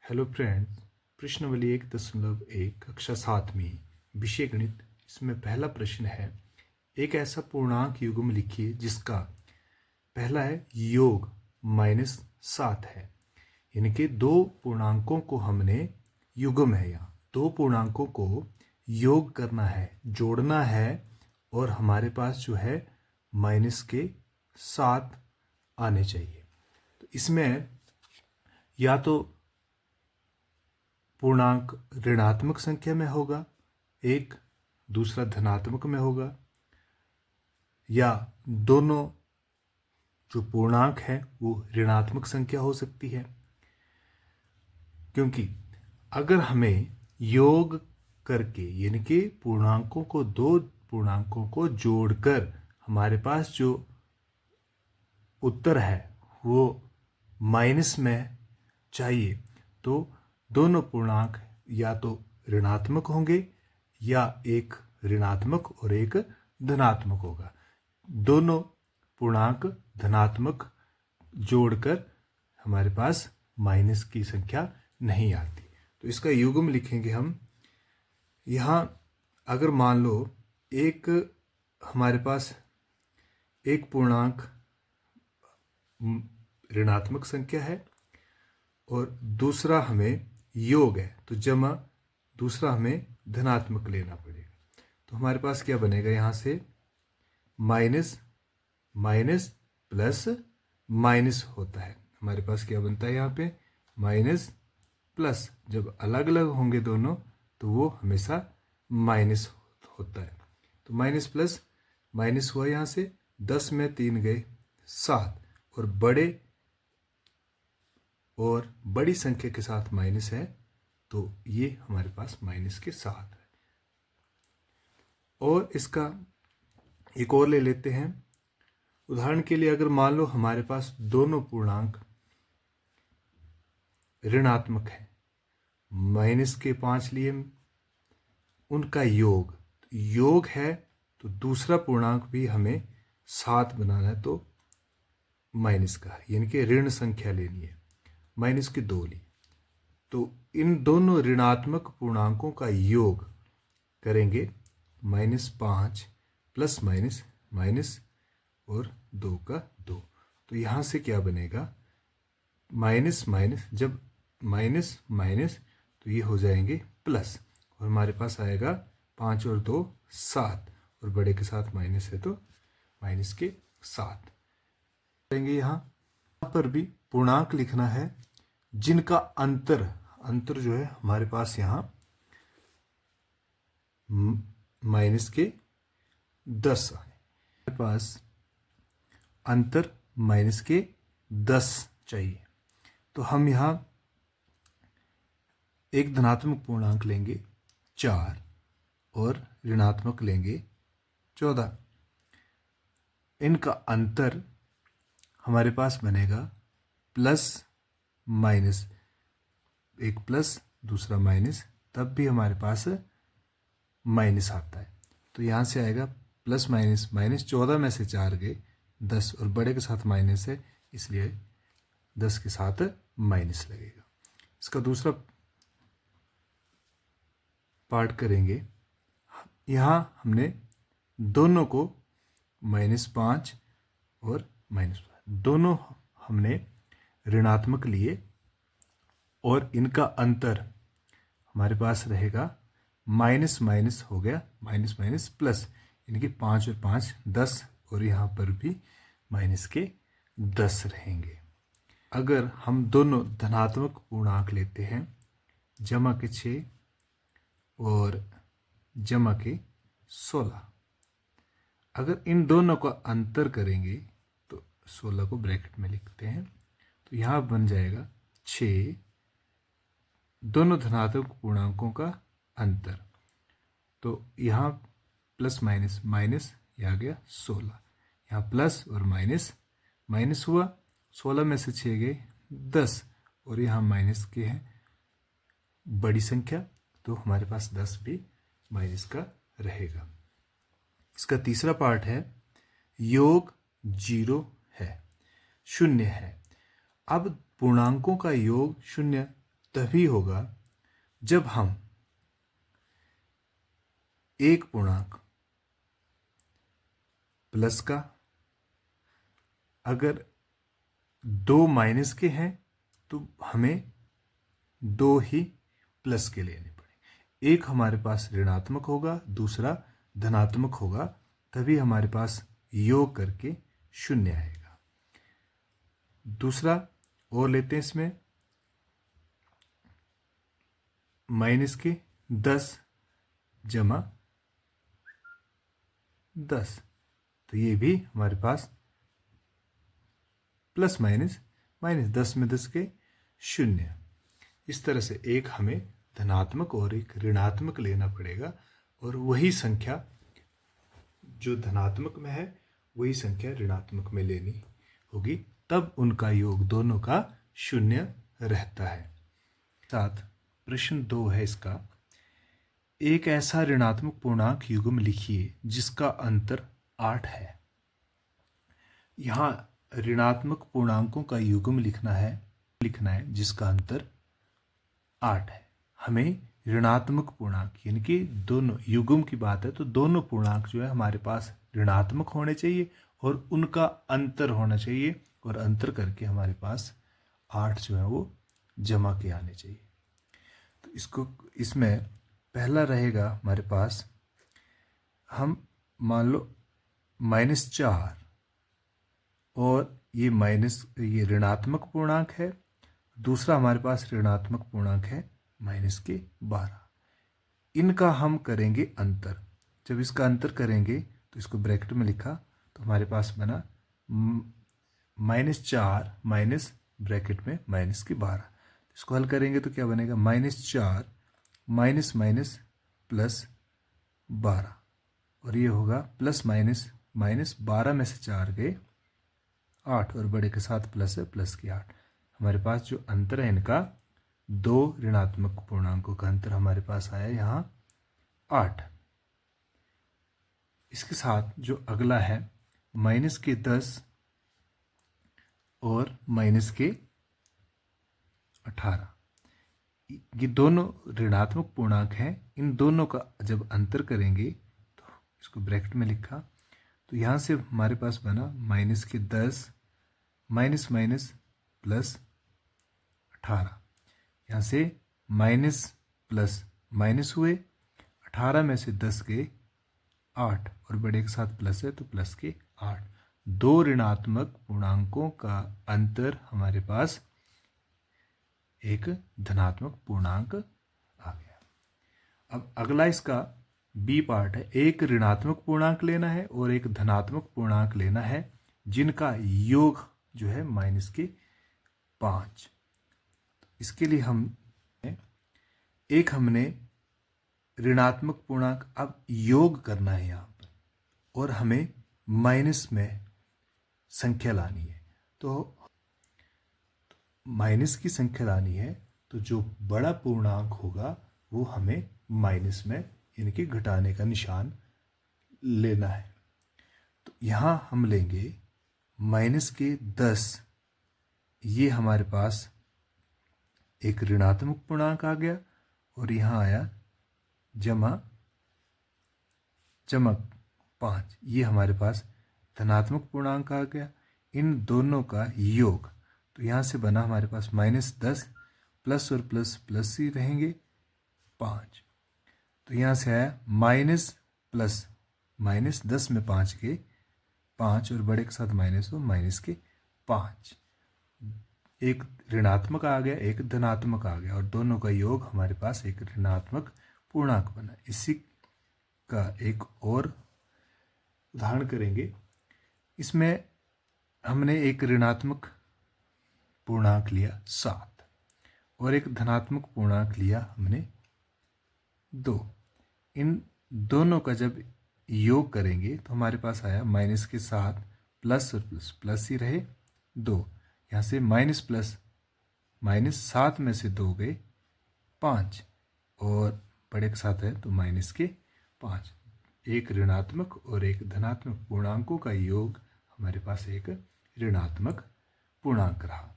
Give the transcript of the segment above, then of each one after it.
Hello friends, प्रश्नावली 1.1 कक्षा 7वीं विषय गणित। इसमें पहला प्रश्न है, एक ऐसा पूर्णांक युग्म लिखिए जिसका पहला है योग -7 है। यानी कि दो पूर्णांकों को हमने युग्म है, यहाँ दो पूर्णांकों को योग करना है, जोड़ना है, और हमारे पास जो है -7 आने चाहिए। तो इसमें या तो पूर्णांक ऋणात्मक संख्या में होगा एक, दूसरा धनात्मक में होगा, या दोनों जो पूर्णांक है वो ऋणात्मक संख्या हो सकती है। क्योंकि अगर हमें योग करके यानी कि पूर्णांकों को, दो पूर्णांकों को जोड़कर हमारे पास जो उत्तर है वो माइनस में चाहिए, तो दोनों पूर्णांक या तो ऋणात्मक होंगे या एक ऋणात्मक और एक धनात्मक होगा। दोनों पूर्णांक धनात्मक जोड़कर हमारे पास माइनस की संख्या नहीं आती। तो इसका युग्म लिखेंगे हम। यहाँ अगर मान लो एक हमारे पास एक पूर्णांक ऋणात्मक संख्या है और दूसरा हमें योग है, तो जमा दूसरा हमें धनात्मक लेना पड़ेगा। तो हमारे पास क्या बनेगा, यहाँ से माइनस माइनस प्लस माइनस होता है। हमारे पास क्या बनता है यहाँ पे माइनस प्लस। जब अलग अलग होंगे दोनों तो वो हमेशा माइनस होता है। तो माइनस प्लस माइनस हुआ, यहाँ से 10 में 3 गए 7, और बड़ी संख्या के साथ माइनस है, तो ये हमारे पास माइनस के साथ है। और इसका एक और ले लेते हैं। उदाहरण के लिए अगर मान लो हमारे पास दोनों पूर्णांक ऋणात्मक है, माइनस के 5 लिए उनका योग है, तो दूसरा पूर्णांक भी हमें 7 बनाना है, तो माइनस का यानी कि ऋण संख्या लेनी है, माइनस के 2 ली। तो इन दोनों ऋणात्मक पूर्णांकों का योग करेंगे -5 प्लस माइनस माइनस और 2 का 2। तो यहाँ से क्या बनेगा, माइनस माइनस, जब माइनस माइनस तो ये हो जाएंगे प्लस, और हमारे पास आएगा 5 और 2 7, और बड़े के साथ माइनस है तो माइनस के 7 करेंगे। यहाँ पर भी पूर्णांक लिखना है जिनका अंतर जो है हमारे पास यहाँ माइनस के 10 है। हमारे पास अंतर माइनस के 10 चाहिए, तो हम यहाँ एक धनात्मक पूर्णांक लेंगे 4 और ऋणात्मक लेंगे 14। इनका अंतर हमारे पास बनेगा प्लस माइनस, एक प्लस दूसरा माइनस, तब भी हमारे पास माइनस आता है। तो यहाँ से आएगा प्लस माइनस माइनस, 14 में से 4 गए 10, और बड़े के साथ माइनस है इसलिए 10 के साथ माइनस लगेगा। इसका दूसरा पार्ट करेंगे। यहाँ हमने दोनों को -5 और -5 दोनों हमने ऋणात्मक लिए, और इनका अंतर हमारे पास रहेगा माइनस माइनस हो गया माइनस माइनस प्लस, यानी कि 5 और 5 10, और यहाँ पर भी माइनस के 10 रहेंगे। अगर हम दोनों धनात्मक पूर्णांक लेते हैं, जमा के 6 और जमा के 16, अगर इन दोनों का अंतर करेंगे तो 16 को ब्रैकेट में लिखते हैं, तो यहाँ बन जाएगा 6, दोनों धनात्मक पूर्णांकों का अंतर। तो यहाँ प्लस माइनस माइनस, ये आ गया 16, यहाँ प्लस और माइनस माइनस हुआ, 16 में से 6 गए 10, और यहाँ माइनस के हैं बड़ी संख्या, तो हमारे पास 10 भी माइनस का रहेगा। इसका तीसरा पार्ट है योग 0 है, 0 है। अब पूर्णांकों का योग 0 तभी होगा जब हम एक पूर्णांक प्लस का, अगर दो माइनस के हैं तो हमें दो ही प्लस के लेने पड़े। एक हमारे पास ऋणात्मक होगा, दूसरा धनात्मक होगा, तभी हमारे पास योग करके शून्य आएगा। दूसरा और लेते हैं इसमें, माइनस के 10 जमा 10, तो ये भी हमारे पास प्लस माइनस माइनस 10 में 10 के शून्य। इस तरह से एक हमें धनात्मक और एक ऋणात्मक लेना पड़ेगा, और वही संख्या जो धनात्मक में है वही संख्या ऋणात्मक में लेनी होगी, तब उनका योग दोनों का शून्य रहता है। साथ प्रश्न 2 है इसका, एक ऐसा ऋणात्मक पूर्णांक युग्म लिखिए जिसका अंतर 8 है। यहाँ ऋणात्मक पूर्णांकों का युग्म लिखना है जिसका अंतर 8 है। हमें ऋणात्मक पूर्णांक यानी कि दोनों, युग्म की बात है तो दोनों पूर्णांक जो है हमारे पास ऋणात्मक होने चाहिए और उनका अंतर होना चाहिए, और अंतर करके हमारे पास 8 जो है वो जमा के आने चाहिए। तो इसमें पहला रहेगा हमारे पास, हम मान लो -4 और ये ऋणात्मक पूर्णांक है, दूसरा हमारे पास ऋणात्मक पूर्णांक है -12। इनका हम करेंगे अंतर। जब इसका अंतर करेंगे तो इसको ब्रैकेट में लिखा तो हमारे पास बना -4 माइनस ब्रैकेट में -12। इसको हल करेंगे तो क्या बनेगा, -4 माइनस माइनस प्लस 12, और ये होगा प्लस माइनस माइनस 12 में से 4 गए 8, और बड़े के साथ प्लस है, प्लस की 8। हमारे पास जो अंतर है इनका, दो ऋणात्मक पूर्णांकों का अंतर हमारे पास आया यहाँ 8। इसके साथ जो अगला है माइनस के 10 और माइनस के 18, ये दोनों ऋणात्मक पूर्णांक हैं। इन दोनों का जब अंतर करेंगे तो इसको ब्रैकेट में लिखा तो यहाँ से हमारे पास बना माइनस के 10 माइनस माइनस प्लस 18। यहाँ से माइनस प्लस माइनस हुए, 18 में से 10 के 8, और बड़े के साथ प्लस है तो प्लस के 8। दो ऋणात्मक पूर्णांकों का अंतर हमारे पास एक धनात्मक पूर्णांक आ गया। अब अगला इसका बी पार्ट है, एक ऋणात्मक पूर्णांक लेना है और एक धनात्मक पूर्णांक लेना है जिनका योग जो है -5। इसके लिए हमने ऋणात्मक पूर्णांक अब योग करना है यहाँ पर, और हमें माइनस में संख्या लानी है। तो माइनस की संख्या लानी है तो जो बड़ा पूर्णांक होगा वो हमें माइनस में यानी कि घटाने का निशान लेना है। तो यहाँ हम लेंगे -10, ये हमारे पास एक ऋणात्मक पूर्णांक आ गया, और यहाँ आया जमा 5, ये हमारे पास धनात्मक पूर्णांक आ गया। इन दोनों का योग, तो यहाँ से बना हमारे पास -10 प्लस और प्लस प्लस ही रहेंगे 5, तो यहाँ से आया माइनस प्लस माइनस 10 में 5 के 5, और बड़े के साथ माइनस हो माइनस के 5। एक ऋणात्मक आ गया, एक धनात्मक आ गया, और दोनों का योग हमारे पास एक ऋणात्मक पूर्णांक बना। इसी का एक और उदाहरण करेंगे। इसमें हमने एक ऋणात्मक पूर्णांक लिया 7 और एक धनात्मक पूर्णांक लिया हमने 2। इन दोनों का जब योग करेंगे तो हमारे पास आया माइनस के 7 प्लस और प्लस प्लस ही रहे 2। यहाँ से माइनस प्लस माइनस 7 में से 2 गए 5, और बड़े के साथ है तो माइनस के 5। एक ऋणात्मक और एक धनात्मक पूर्णांकों का योग हमारे पास एक ऋणात्मक पूर्णांक रहा।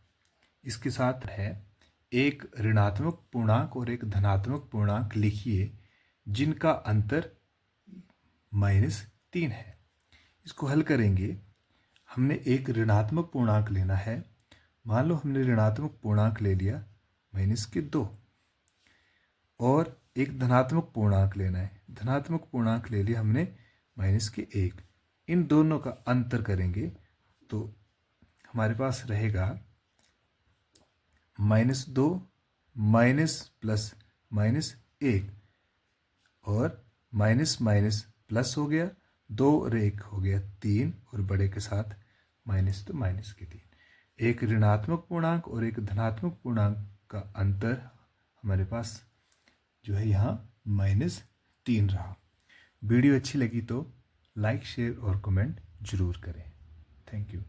इसके साथ है एक ऋणात्मक पूर्णांक और एक धनात्मक पूर्णांक लिखिए जिनका अंतर -3 है। इसको हल करेंगे। हमने एक ऋणात्मक पूर्णांक लेना है। मान लो हमने ऋणात्मक पूर्णांक ले लिया -2 और एक धनात्मक पूर्णांक लेना है। धनात्मक पूर्णांक ले लिया हमने -1। इन दोनों का अंतर करेंगे तो हमारे पास रहेगा -2 माइनस प्लस -1 और माइनस माइनस प्लस हो गया, 2 और 1 हो गया 3 और बड़े के साथ माइनस तो माइनस के 3। एक ऋणात्मक पूर्णांक और एक धनात्मक पूर्णांक का अंतर हमारे पास जो है यहाँ -3 रहा। वीडियो अच्छी लगी तो लाइक शेयर और कमेंट जरूर करें। Thank you.